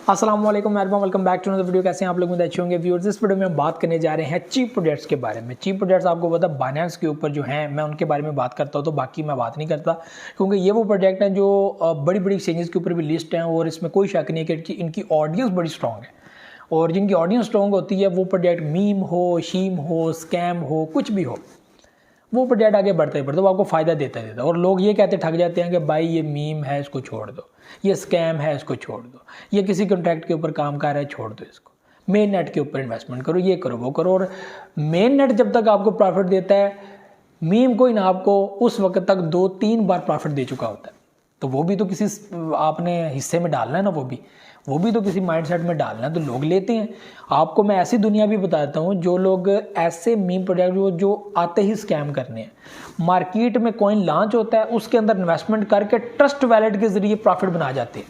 अस्सलाम वालेकुम everyone, welcome back to another video. कैसे हैं आप लोग? मुझे अच्छे होंगे व्यूअर्स। इस वीडियो में हम बात करने जा रहे हैं चीप प्रोजेक्ट्स के बारे में। चीप प्रोजेक्ट्स आपको पता है बाइनेंस के ऊपर जो हैं, मैं उनके बारे में बात करता हूं, तो बाकी मैं बात नहीं करता, क्योंकि ये वो प्रोजेक्ट हैं जो बड़ी बड़ी एक्सचेंजेस के ऊपर भी लिस्ट हैं और इसमें कोई शक नहीं है कि इनकी ऑडियंस बड़ी स्ट्रॉन्ग है। और जिनकी ऑडियंस स्ट्रॉन्ग होती है वो प्रोजेक्ट मीम हो, शीम हो, स्कैम हो, कुछ भी हो, वो प्रोजेक्ट आगे बढ़ते ही बढ़ते वो आपको फ़ायदा देता है। और लोग ये कहते ठग जाते हैं कि भाई ये मीम है, इसको छोड़ दो, ये स्कैम है, इसको छोड़ दो, ये किसी कॉन्ट्रैक्ट के ऊपर काम कर रहा है, छोड़ दो इसको, मेन नेट के ऊपर इन्वेस्टमेंट करो, ये करो, वो करो। और मेन नेट जब तक आपको प्रॉफिट देता है, मीम कोइन आपको उस वक्त तक 2-3 बार प्रॉफिट दे चुका होता है। तो वो भी तो किसी आपने हिस्से में डालना है ना, वो भी तो किसी माइंडसेट में डालना है, तो लोग लेते हैं। आपको मैं ऐसी दुनिया भी बताता हूँ जो लोग ऐसे मीम प्रोजेक्ट जो आते ही स्कैम करने हैं। मार्केट में कॉइन लॉन्च होता है, उसके अंदर इन्वेस्टमेंट करके ट्रस्ट वैलेट के जरिए प्रॉफिट बना जाते हैं,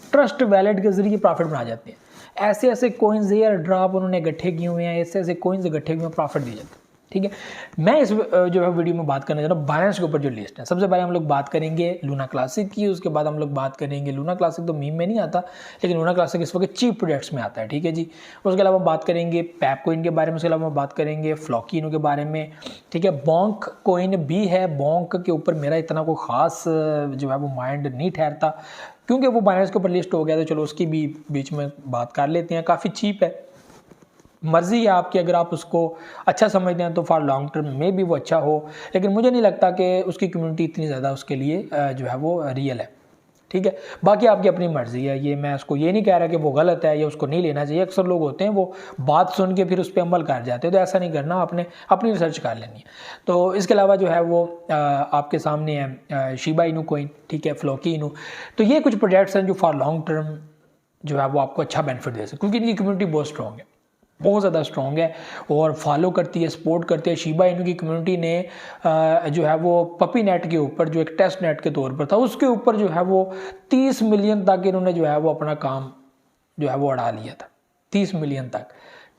ट्रस्ट वैलेट के जरिए प्रॉफिट बना जाते हैं। ऐसे ऐसे कॉइन्स एयर ड्रॉप उन्होंने इकट्ठे किए हुए हैं, ऐसे ऐसे कॉइन्स इकट्ठे किए हुए प्रॉफिट दिए जाते हैं। ठीक है, मैं इस जो है वीडियो में बात करने जा रहा हूँ बाइनेंस के ऊपर जो लिस्ट है। सबसे पहले हम लोग बात करेंगे लूना क्लासिक की, उसके बाद हम लोग बात करेंगे, लूना क्लासिक तो मीम में नहीं आता, लेकिन लूना क्लासिक इस वक्त चीप प्रोजेक्ट्स में आता है। ठीक है जी। उसके अलावा बात करेंगे पैप कोइन के बारे में, उसके अलावा बात करेंगे फ्लॉकिनो के बारे में। ठीक है, बॉन्क कोइन भी है, बॉन्क के ऊपर मेरा इतना कोई ख़ास जो है वो माइंड नहीं ठहरता, क्योंकि वो बाइनेंस के ऊपर लिस्ट हो गया, तो चलो उसकी भी बीच में बात कर लेते हैं। काफ़ी चीप है, मर्जी है आपकी, अगर आप उसको अच्छा समझते हैं तो फॉर लॉन्ग टर्म में भी वो अच्छा हो, लेकिन मुझे नहीं लगता कि उसकी कम्युनिटी इतनी ज़्यादा उसके लिए जो है वो रियल है। ठीक है, बाकी आपकी अपनी मर्जी है, ये मैं उसको ये नहीं कह रहा कि वो गलत है या उसको नहीं लेना चाहिए। अक्सर लोग होते हैं वो बात सुन के फिर उस पर अमल कर जाते हैं, तो ऐसा नहीं करना, आपने अपनी रिसर्च कर लेनी है। तो इसके अलावा जो है वो आपके सामने है शिबा इनू कोइन, ठीक है, फ्लॉकिनो। तो ये कुछ प्रोजेक्ट्स हैं जो फॉर लॉन्ग टर्म जो है वो आपको अच्छा बेनिफिट दे सकते, क्योंकि इनकी कम्युनिटी बहुत स्ट्रॉन्ग है, बहुत ज़्यादा स्ट्रॉन्ग है और फॉलो करती है, सपोर्ट करती है। शिबा इनू की कम्युनिटी ने जो है वो पपी नेट के ऊपर, जो एक टेस्ट नेट के तौर पर था, उसके ऊपर जो है वो 30 मिलियन तक इन्होंने जो है वो अपना काम जो है वो अड़ा लिया था, 30 मिलियन तक।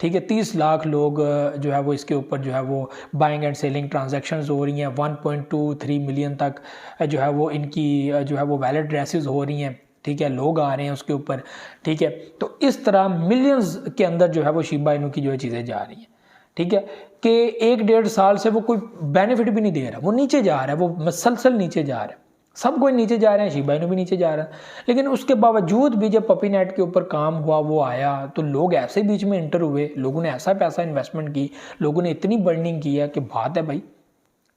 ठीक है, 30 लाख लोग जो है वो इसके ऊपर जो है वो बाइंग एंड सेलिंग ट्रांजैक्शंस हो रही हैं, 1.23 मिलियन तक जो है वो इनकी जो है वो वैलेट एड्रेसेस हो रही हैं। ठीक है, लोग आ रहे हैं उसके ऊपर। ठीक है, तो इस तरह मिलियंस के अंदर जो है वो शिबा इनू की जो है चीज़ें जा रही हैं। ठीक है, कि 1-1.5 साल से वो कोई बेनिफिट भी नहीं दे रहा, वो नीचे जा रहा है, वो मसलसल नीचे जा रहा है, सब कोई नीचे जा रहे हैं, शिबा इनू भी नीचे जा रहा है। लेकिन उसके बावजूद भी जब पपी नेट के ऊपर काम हुआ, वो आया, तो लोग ऐसे बीच में इंटर हुए, लोगों ने ऐसा पैसा इन्वेस्टमेंट की, लोगों ने इतनी बर्निंग की है कि बात है भाई।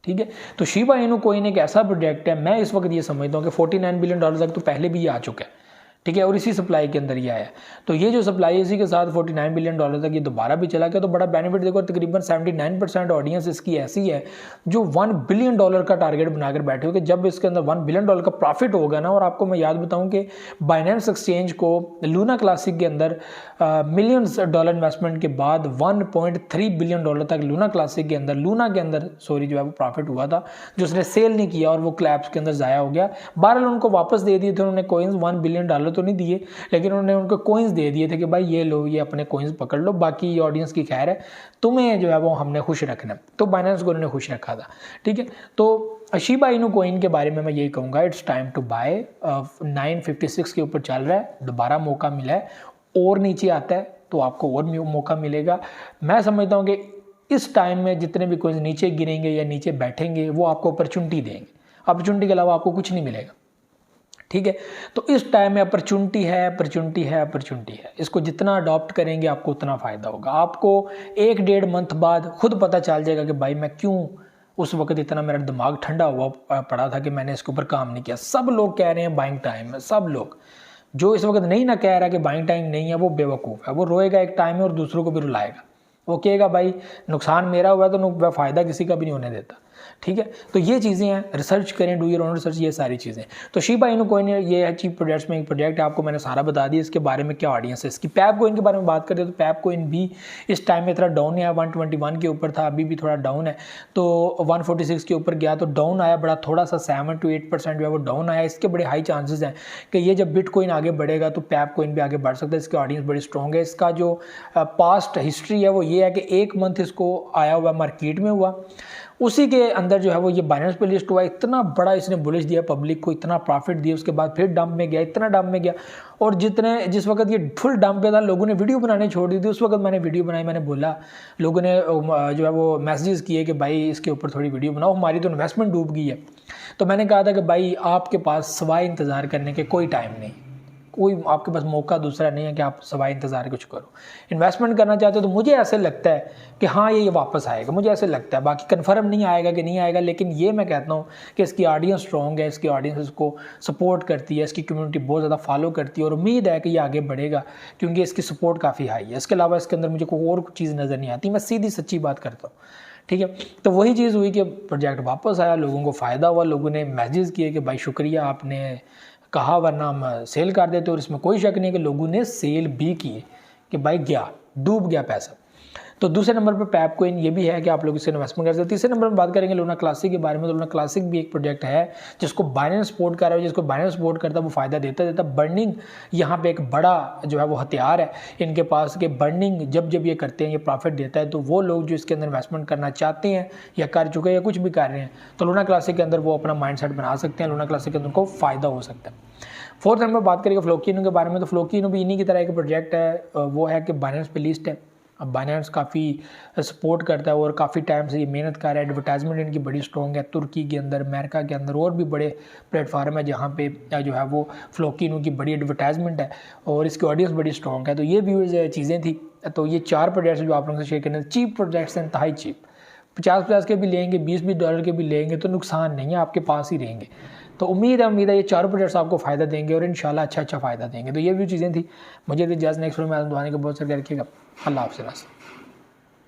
ठीक है, तो शिबा इनू कोइन एक ऐसा प्रोजेक्ट है, मैं इस वक्त ये समझता हूँ कि $49 बिलियन तक तो पहले भी ये आ चुका है। ठीक है, और इसी सप्लाई के अंदर ये आया। तो ये जो सप्लाई है इसी के साथ $49 बिलियन तक ये दोबारा भी चला गया, तो बड़ा बेनिफिट देखो। तकरीबन 79% ऑडियंस इसकी ऐसी है जो $1 बिलियन का टारगेट बनाकर बैठे हो कि जब इसके अंदर $1 बिलियन का प्रॉफिट होगा ना। और आपको मैं याद बताऊं कि बाइनेंस एक्सचेंज को लूना क्लासिक के अंदर मिलियंस डॉलर इन्वेस्टमेंट के बाद $1.3 बिलियन तक लूना क्लासिक के अंदर, लूना के अंदर सॉरी जो है वो प्रॉफिट हुआ था, जो उसने सेल नहीं किया और वो क्लैप्स के अंदर ज़ाया हो गया। बहरहाल उनको वापस दे दिए थे उन्होंने कॉइन्स, $1 बिलियन तो नहीं दिए, लेकिन उन्होंने उनको कॉइन्स दे दिए थे कि भाई ये लो, ये अपने कॉइन्स पकड़ लो, बाकी ऑडियंस की खैर है, तुम्हें जो है वो हमने खुश रखना। तो बाइनेंस को उन्होंने खुश रखा था। ठीक है, तो शिबा इनू कॉइन के बारे में मैं यही कहूँगा, इट्स टाइम टू बाय। 956 के ऊपर चल रहा है, दोबारा मौका मिला है, और नीचे आता है तो आपको और मौका मिलेगा। मैं समझता हूँ कि इस टाइम में जितने भी कॉइन्स नीचे गिरेंगे या नीचे बैठेंगे वो आपको अपॉर्चुनिटी देंगे, अपॉर्चुनिटी के अलावा आपको कुछ नहीं मिलेगा। ठीक है, तो इस टाइम में अपॉर्चुनिटी है, अपॉर्चुनिटी है, अपॉर्चुनिटी है। इसको जितना अडॉप्ट करेंगे आपको उतना फ़ायदा होगा। आपको 1-1.5 मंथ बाद खुद पता चल जाएगा कि भाई मैं क्यों उस वक्त इतना मेरा दिमाग ठंडा हुआ पड़ा था कि मैंने इसके ऊपर काम नहीं किया। सब लोग कह रहे हैं बाइंग टाइम है, सब लोग। जो इस वक्त नहीं ना कह रहा कि बाइंग टाइम नहीं है, वो बेवकूफ़ है, वो रोएगा एक टाइम में और दूसरों को भी रुलाएगा। वो कहेगा भाई नुकसान मेरा हुआ तो फ़ायदा किसी का भी नहीं होने देता। ठीक है, तो ये चीज़ें हैं, रिसर्च करें, डू योर ओन रिसर्च, ये सारी चीज़ें। तो शिबा इनू कोइन ये है चीप प्रोजेक्ट्स में एक प्रोजेक्ट है, आपको मैंने सारा बता दिया इसके बारे में क्या ऑडियंस है इसकी। पैप कोइन के बारे में बात करें तो पैप कोइन भी इस टाइम में थोड़ा डाउन है, 121 के ऊपर था, अभी भी थोड़ा डाउन है, तो 146 के ऊपर गया तो डाउन आया, बड़ा थोड़ा सा 7-8% जो है वो डाउन आया। इसके बड़े हाई चांसेस हैं कि ये जब बिटकॉइन आगे बढ़ेगा तो पैप कोइन भी आगे बढ़ सकता है, इसकी ऑडियंस बड़ी स्ट्रॉन्ग है। इसका जो पास्ट हिस्ट्री है वो ये है कि 1 मंथ इसको आया हुआ मार्केट में हुआ, उसी के अंदर जो है वो ये बाइनेंस पे लिस्ट हुआ, इतना बड़ा इसने बुलिश दिया पब्लिक को, इतना प्रॉफिट दिया, उसके बाद फिर डंप में गया, इतना डंप में गया। और जिस वक्त ये फुल डंप पे था लोगों ने वीडियो बनाने छोड़ दी थी, उस वक्त मैंने वीडियो बनाई, मैंने बोला, लोगों ने जो है वो मैसेजेस किए कि भाई इसके ऊपर थोड़ी वीडियो बनाओ, हमारी तो इन्वेस्टमेंट डूब गई है। तो मैंने कहा था कि भाई आपके पास सवाए इंतज़ार करने के कोई टाइम नहीं, कोई आपके पास मौका दूसरा नहीं है कि आप सवाए इंतज़ार कुछ करो। इन्वेस्टमेंट करना चाहते हो तो मुझे ऐसे लगता है कि हाँ ये वापस आएगा, मुझे ऐसे लगता है, बाकी कंफर्म नहीं आएगा कि नहीं आएगा, लेकिन ये मैं कहता हूँ कि इसकी ऑडियंस स्ट्रॉन्ग है, इसकी ऑडियंस इसको सपोर्ट करती है, इसकी कम्युनिटी बहुत ज़्यादा फॉलो करती है और उम्मीद है कि ये आगे बढ़ेगा क्योंकि इसकी सपोर्ट काफ़ी हाई है। इसके अलावा इसके अंदर मुझे कोई और चीज़ नज़र नहीं आती, मैं सीधी सच्ची बात करता हूँ, ठीक है। तो वही चीज़ हुई कि प्रोजेक्ट वापस आया, लोगों को फ़ायदा हुआ, लोगों ने मैसेज किए कि भाई शुक्रिया आपने कहा वरना हम सेल कर देते, और इसमें कोई शक नहीं कि लोगों ने सेल भी किए कि भाई गया, डूब गया पैसा। तो दूसरे नंबर पर पैप कोइन ये भी है कि आप लोग इससे इन्वेस्टमेंट कर सकते हैं। तीसरे नंबर में बात करेंगे लूना क्लासिक के बारे में। तो लूना क्लासिक भी एक प्रोजेक्ट है जिसको बाइनेंस सपोर्ट कर रहा है, जिसको बाइनेंस सपोर्ट करता है वो फ़ायदा देता। बर्निंग यहाँ पे एक बड़ा जो है वो हथियार है इनके पास कि बर्निंग जब ये करते हैं ये प्रॉफिट देता है। तो वो लोग जो इसके अंदर इन्वेस्टमेंट करना चाहते हैं या कर चुके हैं या कुछ भी कर रहे हैं तो लूना क्लासिक के अंदर वो अपना माइंड बना सकते हैं, लूना क्लासिक के अंदर को फ़ायदा हो सकता है। फोर्थ नंबर बात करेंगे फ्लोकिनो के बारे में। तो फ्लोकिनो भी इन्हीं की तरह एक प्रोजेक्ट है, वो है कि बाइनेंस पे लिस्ट है। अब बाइनेंस काफ़ी सपोर्ट करता है और काफ़ी टाइम से ये मेहनत कर रहा है, एडवर्टाइजमेंट इनकी बड़ी स्ट्रॉन्ग है, तुर्की के अंदर, अमेरिका के अंदर और भी बड़े प्लेटफार्म है जहाँ पे जो है वो फ्लोकिनो की बड़ी एडवर्टाइजमेंट है और इसकी ऑडियंस बड़ी स्ट्रॉन्ग है। तो ये व्यूज़ चीज़ें थी। तो ये 4 प्रोजेक्ट्स जो आप लोगों से शेयर करने, चीप प्रोजेक्ट्स हैं, इंतहाई चीप, 50 के भी लेंगे, 20 डॉलर के भी लेंगे तो नुकसान नहीं है, आपके पास ही रहेंगे। तो उम्मीद है ये 4 प्रोजेक्ट्स आपको फ़ायदा देंगे और इंशाल्लाह अच्छा फ़ायदा देंगे। तो ये भी चीज़ें थी। मुझे तो इजाज़त, नेक्स्ट वीडियो में दुआने के बहुत सारे रखिएगा। अल्लाह हाफ़िज़।